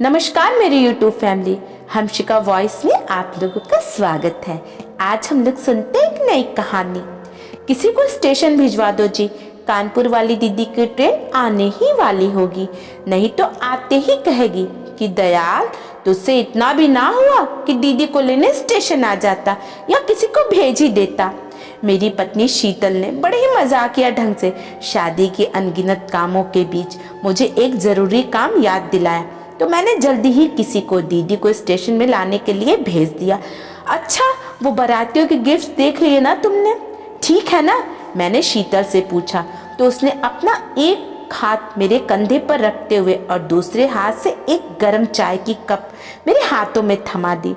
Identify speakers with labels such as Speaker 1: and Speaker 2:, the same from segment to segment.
Speaker 1: नमस्कार मेरी YouTube family, हमशिका voice में आप लोगों का स्वागत है। आज हम लोग सुनते हैं एक नई कहानी। किसी को स्टेशन भिजवा दो जी, कानपुर वाली दीदी की ट्रेन आने ही वाली होगी, नहीं तो आते ही कहेगी कि दयाल तुझसे इतना भी ना हुआ कि दीदी को लेने स्टेशन आ जाता या किसी को भेज ही देता। मेरी पत्नी शीतल ने बड़े ही मजाकिया ढंग से शादी के अनगिनत कामों के बीच मुझे एक जरूरी काम याद दिलाया, तो मैंने जल्दी ही किसी को दीदी को स्टेशन में लाने के लिए भेज दिया। अच्छा, वो बारातियों के गिफ्ट्स देख लिए ना तुमने? ठीक है ना, मैंने शीतल से पूछा, तो उसने अपना एक हाथ मेरे कंधे पर रखते हुए और दूसरे हाथ से एक गर्म चाय की कप मेरे हाथों में थमा दी।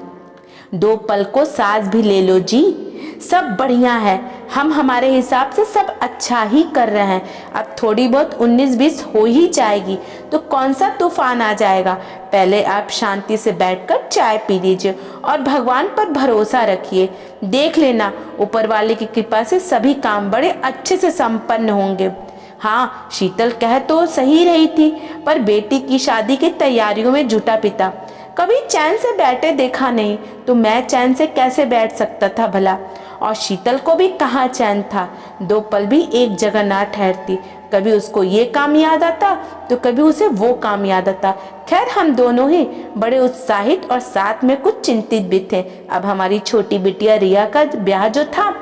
Speaker 1: दो पल को सांस भी ले लो जी, सब बढ़िया है, हम हमारे हिसाब से सब अच्छा ही कर रहे हैं। अब थोड़ी बहुत 19-20 हो ही जाएगी तो कौन सा तूफान आ जाएगा। पहले आप शांति से बैठकर चाय पी लीजिए और भगवान पर भरोसा रखिए, देख लेना ऊपर वाले की कृपा से सभी काम बड़े अच्छे से संपन्न होंगे। हाँ, शीतल कह तो सही रही थी, पर बेटी की शादी की तैयारियों में जुटा पिता कभी चैन से बैठे देखा नहीं, तो मैं चैन से कैसे बैठ सकता था भला। और शीतल को भी कहाँ चैन था, दो पल भी एक जगह ना ठहरती। कभी उसको ये काम याद आता तो कभी उसे वो काम याद आता। खैर, हम दोनों ही बड़े उत्साहित और साथ में कुछ चिंतित भी थे। अब हमारी छोटी बिटिया रिया का ब्याह जो था,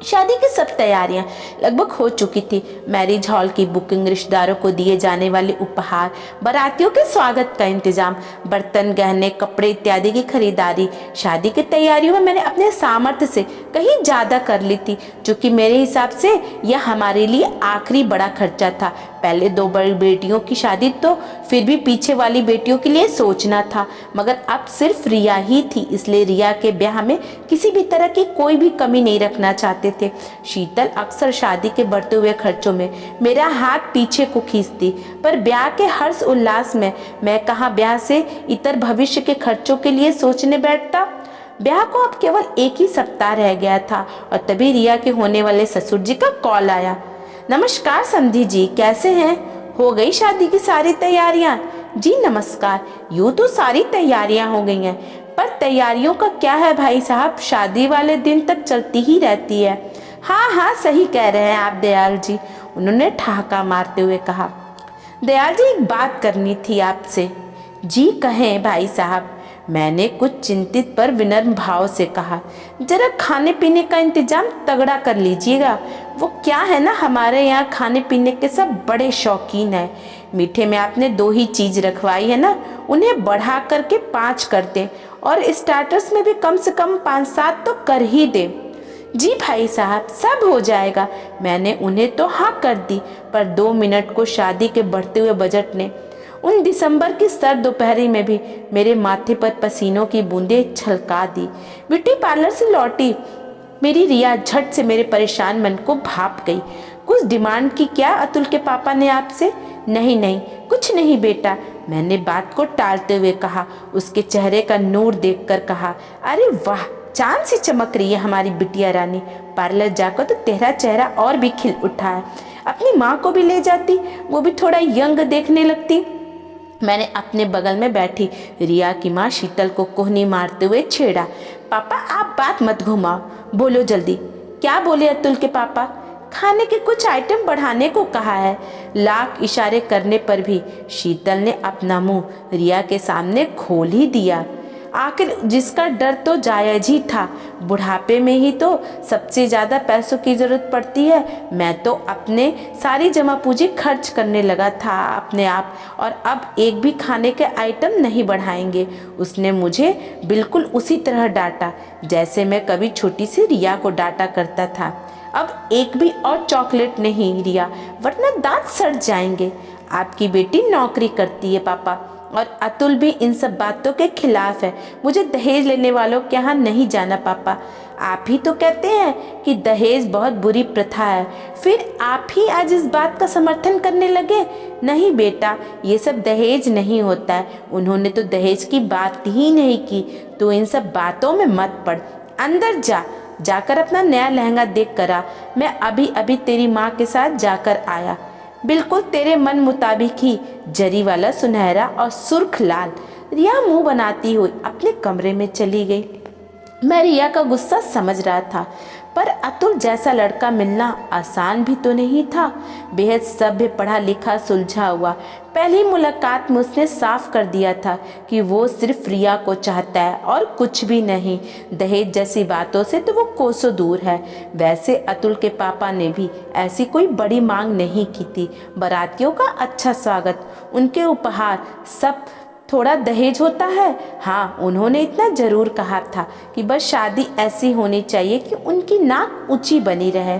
Speaker 1: शादी की सब तैयारियां लगभग हो चुकी थी। मैरिज हॉल की बुकिंग, रिश्तेदारों को दिए जाने वाले उपहार, बारातियों के स्वागत का इंतजाम, बर्तन, गहने, कपड़े इत्यादि की खरीदारी। शादी की तैयारियों में मैंने अपने सामर्थ्य से कहीं ज्यादा कर ली थी, जो कि मेरे हिसाब से यह हमारे लिए आखिरी बड़ा खर्चा था। पहले दो बड़ी बेटियों की शादी तो फिर भी पीछे वाली बेटियों के लिए सोचना था, मगर अब सिर्फ रिया ही थी, इसलिए रिया के ब्याह में किसी भी तरह की कोई भी कमी नहीं रखना चाहते थे। शीतल अक्सर शादी के बढ़ते हुए खर्चों में मेरा हाथ पीछे को खींचती, पर ब्याह के हर्ष उल्लास में मैं कहाँ ब्याह से इतर भविष्य के खर्चों के लिए सोचने बैठता। ब्याह को अब केवल एक ही सप्ताह रह गया था और तभी रिया के होने वाले ससुर जी का कॉल आया। नमस्कार समधी जी, कैसे हैं? हो गई शादी की सारी तैयारियां? जी नमस्कार, यूँ तो सारी तैयारियां हो गई हैं, पर तैयारियों का क्या है भाई साहब, शादी वाले दिन तक चलती ही रहती है। हाँ हाँ, सही कह रहे हैं आप दयाल जी, उन्होंने ठहाका मारते हुए कहा। दयाल जी, एक बात करनी थी आपसे। जी कहें भाई साहब, मैंने कुछ चिंतित पर विनम्र भाव से कहा। जरा खाने पीने का इंतजाम तगड़ा कर लीजिएगा। वो क्या है ना, हमारे यहाँ खाने पीने के सब बड़े शौकीन हैं। मीठे में आपने 2 ही चीज रखवाई है ना, उन्हें बढ़ा करके 5 कर दें, और स्टार्टर्स में भी कम से कम 5-7 तो कर ही दें। जी भाई साहब, सब हो जाएगा। मैंने उन्हें तो हाँ कर दी, पर 2 मिनट को शादी के बढ़ते हुए बजट ने उन दिसंबर की सर्द दोपहरी में भी मेरे माथे पर पसीनों की बूंदें छलका दी। ब्यूटी पार्लर से लौटी मेरी रिया झट से मेरे परेशान मन को भाप गई। कुछ डिमांड की क्या अतुल के पापा ने आपसे? नहीं नहीं, कुछ नहीं बेटा, मैंने बात को टालते हुए कहा। उसके चेहरे का नूर देखकर कहा, अरे वाह, चांद सी चमक रही है हमारी बिटिया रानी। पार्लर जाकर तो तेरा चेहरा और भी खिल उठा है। अपनी माँ को भी ले जाती, वो भी थोड़ा यंग देखने लगती। मैंने अपने बगल में बैठी रिया की माँ शीतल को कोहनी मारते हुए छेड़ा। पापा, आप बात मत घुमाओ, बोलो जल्दी। क्या बोले अतुल के पापा? खाने के कुछ आइटम बढ़ाने को कहा है। लाख इशारे करने पर भी शीतल ने अपना मुंह रिया के सामने खोल ही दिया। आखिर जिसका डर तो जायज ही था, बुढ़ापे में ही तो सबसे ज़्यादा पैसों की ज़रूरत पड़ती है। मैं तो अपने सारी जमा पूंजी खर्च करने लगा था अपने आप, और अब एक भी खाने के आइटम नहीं बढ़ाएंगे। उसने मुझे बिल्कुल उसी तरह डांटा जैसे मैं कभी छोटी सी रिया को डांटा करता था। अब एक भी और चॉकलेट नहीं रिया, वरना दांत सड़ जाएंगे। आपकी बेटी नौकरी करती है पापा, और अतुल भी इन सब बातों के खिलाफ है। मुझे दहेज लेने वालों के यहाँ नहीं जाना पापा। आप ही तो कहते हैं कि दहेज बहुत बुरी प्रथा है, फिर आप ही आज इस बात का समर्थन करने लगे। नहीं बेटा, ये सब दहेज नहीं होता है, उन्होंने तो दहेज की बात ही नहीं की। तो इन सब बातों में मत पड़, अंदर जाकर अपना नया लहंगा देख कर आ। मैं अभी अभी तेरी माँ के साथ जाकर आया। बिल्कुल तेरे मन मुताबिक ही, जरी वाला सुनहरा और सुर्ख लाल। रिया मुंह बनाती हुई अपने कमरे में चली गई। मैं रिया का गुस्सा समझ रहा था, पर अतुल जैसा लड़का मिलना आसान भी तो नहीं था। बेहद सभ्य, पढ़ा लिखा, सुलझा हुआ। पहली मुलाकात में उसने साफ कर दिया था कि वो सिर्फ रिया को चाहता है और कुछ भी नहीं। दहेज जैसी बातों से तो वो कोसों दूर है। वैसे अतुल के पापा ने भी ऐसी कोई बड़ी मांग नहीं की थी। बारातियों का अच्छा स्वागत, उनके उपहार, सब थोड़ा दहेज होता है। हाँ, उन्होंने इतना जरूर कहा था कि बस शादी ऐसी होनी चाहिए कि उनकी नाक ऊंची बनी रहे,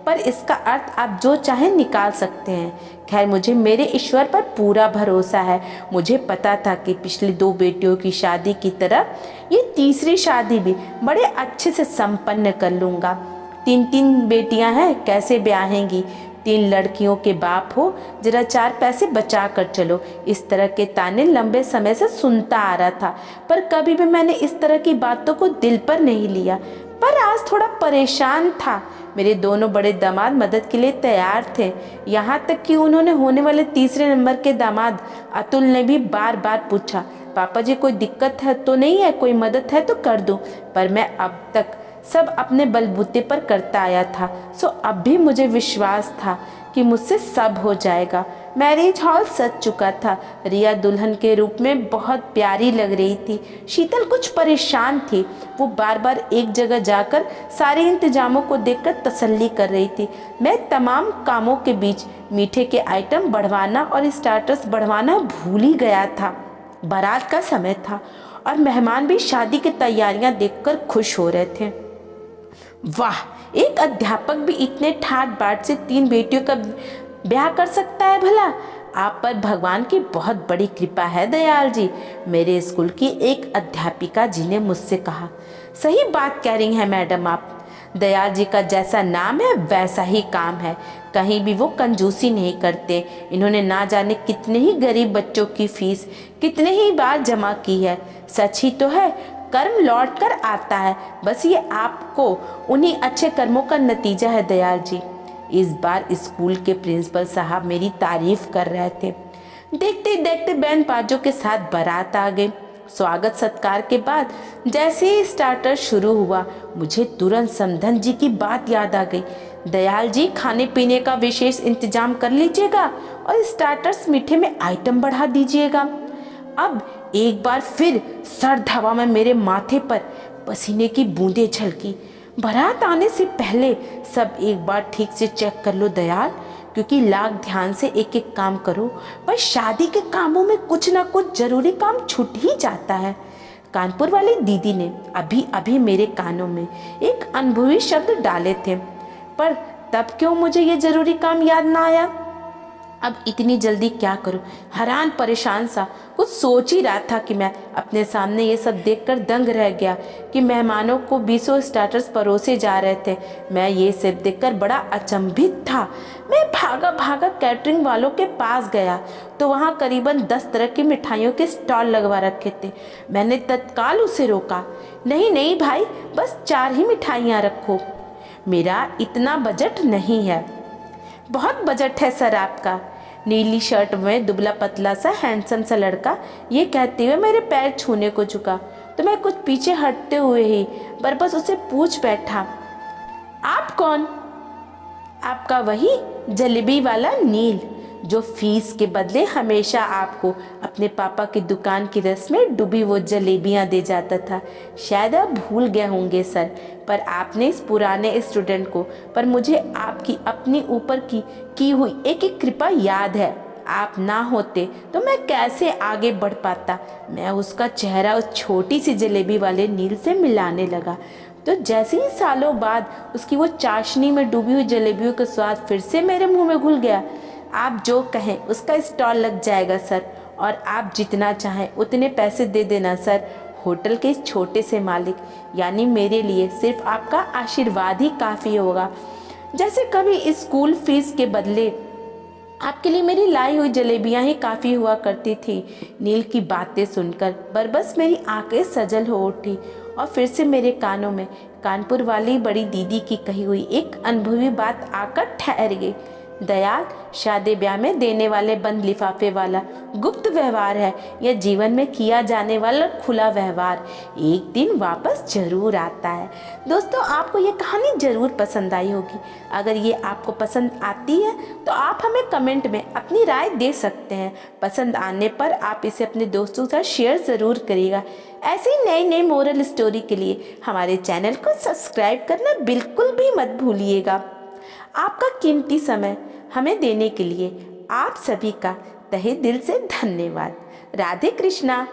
Speaker 1: पर इसका अर्थ आप जो चाहे निकाल सकते हैं। खैर, मुझे मेरे ईश्वर पर पूरा भरोसा है। मुझे पता था कि पिछली 2 बेटियों की शादी की तरह ये तीसरी शादी भी बड़े अच्छे से संपन्न कर लूँगा। 3 बेटियां हैं, कैसे ब्याहेंगी? 3 लड़कियों के बाप हो, जरा 4 पैसे बचा कर चलो। इस तरह के ताने लंबे समय से सुनता आ रहा था, पर कभी भी मैंने इस तरह की बातों को दिल पर नहीं लिया। पर आज थोड़ा परेशान था। मेरे दोनों बड़े दामाद मदद के लिए तैयार थे। यहाँ तक कि उन्होंने होने वाले तीसरे नंबर के दामाद अतुल ने भी बार बार पूछा, पापा जी कोई दिक्कत है तो नहीं है, कोई मदद है तो कर दूं। पर मैं अब तक सब अपने बलबूते पर करता आया था, सो अब भी मुझे विश्वास था कि मुझसे सब हो जाएगा। मैरिज हॉल सज चुका था। रिया दुल्हन के रूप में बहुत प्यारी लग रही थी। शीतल कुछ परेशान थी। वो बार बार एक जगह जाकर सारे इंतजामों को देखकर तसल्ली कर रही थी। मैं तमाम कामों के बीच मीठे के आइटम बढ़वाना और स्टार्टर्स बढ़वाना भूल ही गया था। बारात का समय था और मेहमान भी शादी की तैयारियां देखकर खुश हो रहे थे। वाह, एक अध्यापक भी इतने ठाट बाट से 3 बेटियों का ब्याह कर सकता है भला? आप पर भगवान की बहुत बड़ी कृपा है दयाल जी, मेरे स्कूल की एक अध्यापिका जी ने मुझसे कहा। सही बात कह रही हैं मैडम आप। दयाल जी का जैसा नाम है वैसा ही काम है। कहीं भी वो कंजूसी नहीं करते। इन्होंने ना जाने कितने ही गरीब बच्चों की फीस कितने ही बार जमा की है। सच ही तो है, कर्म लौट कर आता है। बस ये आपको उन्हीं अच्छे कर्मों का नतीजा है दयाल जी। इस बार स्कूल के प्रिंसिपल साहब मेरी तारीफ कर रहे थे। देखते देखते बैंड बाजों के साथ बारात आ गई। स्वागत सत्कार के बाद जैसे ही स्टार्टर शुरू हुआ, मुझे तुरंत समधन जी की बात याद आ गई। दयाल जी, खाने पीने का विशेष इंतजाम कर लीजिएगा और स्टार्टर्स मीठे में आइटम बढ़ा दीजिएगा। अब एक बार फिर सर्द हवा में मेरे माथे पर पसीने की बूंदें झलकी। बारात आने से पहले सब एक बार ठीक से चेक कर लो दयाल, क्योंकि लाख ध्यान से एक एक काम करो, पर शादी के कामों में कुछ ना कुछ जरूरी काम छूट ही जाता है। कानपुर वाली दीदी ने अभी अभी मेरे कानों में एक अनुभवी शब्द डाले थे, पर तब क्यों मुझे ये जरूरी काम याद ना आया? अब इतनी जल्दी क्या करूं? हैरान परेशान सा कुछ सोच ही रहा था कि मैं अपने सामने ये सब देखकर दंग रह गया कि मेहमानों को 20 स्टार्टर्स परोसे जा रहे थे। मैं ये सब देखकर बड़ा अचंभित था। मैं भागा भागा कैटरिंग वालों के पास गया तो वहाँ करीबन 10 तरह की मिठाइयों के स्टॉल लगवा रखे थे। मैंने तत्काल उसे रोका। नहीं नहीं भाई, बस 4 ही मिठाइयाँ रखो, मेरा इतना बजट नहीं है। बहुत बजट है सर आपका। नीली शर्ट में दुबला पतला सा हैंडसम सा लड़का ये कहते हुए मेरे पैर छूने को झुका, तो मैं कुछ पीछे हटते हुए ही बस उसे पूछ बैठा, आप कौन? आपका वही जलेबी वाला नील, जो फीस के बदले हमेशा आपको अपने पापा की दुकान की रस में डूबी वो जलेबियां दे जाता था। शायद आप भूल गए होंगे सर, पर आपने इस पुराने स्टूडेंट को, पर मुझे आपकी अपनी ऊपर की हुई एक एक कृपा याद है। आप ना होते तो मैं कैसे आगे बढ़ पाता। मैं उसका चेहरा उस छोटी सी जलेबी वाले नील से मिलाने लगा, तो जैसे ही सालों बाद उसकी वो चाशनी में डूबी हुई जलेबियों का स्वाद फिर से मेरे मुंह में घुल गया। आप जो कहें उसका स्टॉल लग जाएगा सर, और आप जितना चाहें उतने पैसे दे देना सर। होटल के इस छोटे से मालिक यानी मेरे लिए सिर्फ आपका आशीर्वाद ही काफ़ी होगा। जैसे कभी स्कूल फीस के बदले आपके लिए मेरी लाई हुई जलेबियां ही काफ़ी हुआ करती थी। नील की बातें सुनकर बरबस मेरी आंखें सजल हो उठी और फिर से मेरे कानों में कानपुर वाली बड़ी दीदी की कही हुई एक अनुभवी बात आकर ठहर गई। दयाल शादी ब्याह में देने वाले बंद लिफाफे वाला गुप्त व्यवहार है, यह जीवन में किया जाने वाला खुला व्यवहार एक दिन वापस जरूर आता है। दोस्तों, आपको ये कहानी जरूर पसंद आई होगी। अगर ये आपको पसंद आती है तो आप हमें कमेंट में अपनी राय दे सकते हैं। पसंद आने पर आप इसे अपने दोस्तों के साथ शेयर ज़रूर करिएगा। ऐसी नई नई मोरल स्टोरी के लिए हमारे चैनल को सब्सक्राइब करना बिल्कुल भी मत भूलिएगा। आपका कीमती समय हमें देने के लिए आप सभी का तहे दिल से धन्यवाद। राधे कृष्णा।